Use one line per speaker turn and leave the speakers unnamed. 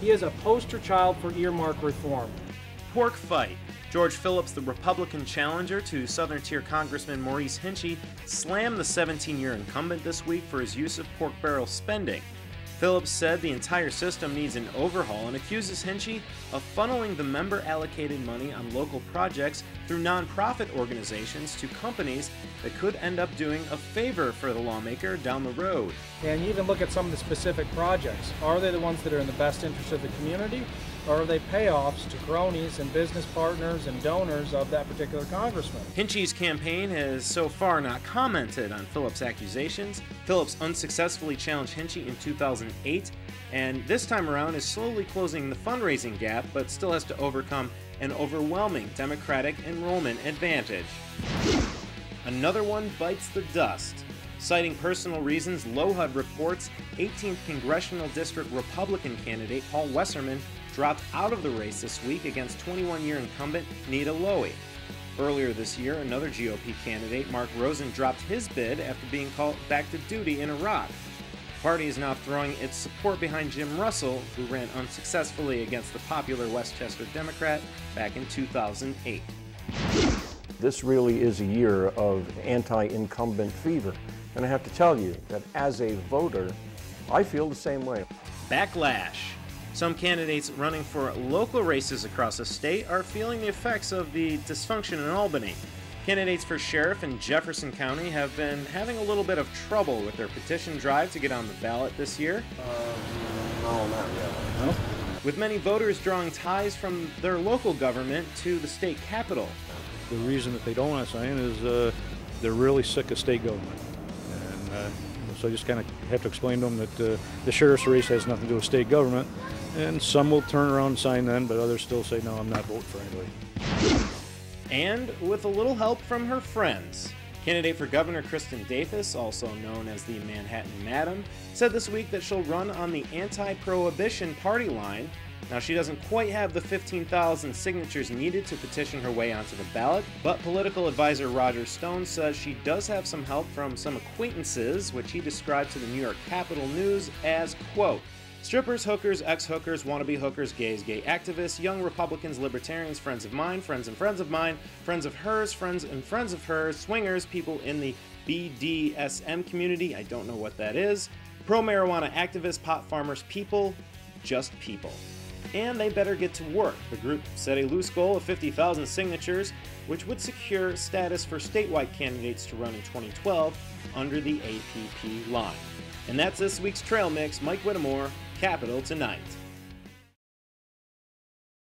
He is a poster child for earmark reform.
Pork fight. George Phillips, the Republican challenger to Southern Tier Congressman Maurice Hinchey, slammed the 17-year incumbent this week for his use of pork barrel spending. Phillips said the entire system needs an overhaul and accuses Hinchey of funneling the member-allocated money on local projects through nonprofit organizations to companies that could end up doing a favor for the lawmaker down the road.
And you even look at some of the specific projects. Are they the ones that are in the best interest of the community? Or are they payoffs to cronies and business partners and donors of that particular congressman?
Hinchey's campaign has so far not commented on Phillips' accusations. Phillips unsuccessfully challenged Hinchey in 2008, and this time around is slowly closing the fundraising gap, but still has to overcome an overwhelming Democratic enrollment advantage. Another one bites the dust. Citing personal reasons, LOHUD reports 18th Congressional District Republican candidate Paul Wesserman dropped out of the race this week against 21-year incumbent Nita Lowey. Earlier this year, another GOP candidate, Mark Rosen, dropped his bid after being called back to duty in Iraq. The party is now throwing its support behind Jim Russell, who ran unsuccessfully against the popular Westchester Democrat back in 2008.
This really is a year of anti-incumbent fever, and I have to tell you that as a voter, I feel the same way.
Backlash. Some candidates running for local races across the state are feeling the effects of the dysfunction in Albany. Candidates for sheriff in Jefferson County have been having a little bit of trouble with their petition drive to get on the ballot this year.
No, not really.
No? With many voters drawing ties from their local government to the state capitol.
The reason that they don't want to sign is they're really sick of state government. And so I just kind of have to explain to them that the sheriff's race has nothing to do with state government. And some will turn around and sign then, but others still say, no, I'm not voting for anybody.
And with a little help from her friends. Candidate for Governor Kristen Davis, also known as the Manhattan Madam, said this week that she'll run on the anti-prohibition party line. Now, she doesn't quite have the 15,000 signatures needed to petition her way onto the ballot, but political advisor Roger Stone says she does have some help from some acquaintances, which he described to the New York Capital News as, quote, strippers, hookers, ex-hookers, wannabe hookers, gays, gay activists, young Republicans, libertarians, friends of mine, friends and friends of mine, friends of hers, friends and friends of hers, swingers, people in the BDSM community, I don't know what that is, pro-marijuana activists, pot farmers, people, just people. And they better get to work. The group set a loose goal of 50,000 signatures, which would secure status for statewide candidates to run in 2012 under the APP line. And that's this week's Trail Mix. Mike Whittemore, Capital Tonight.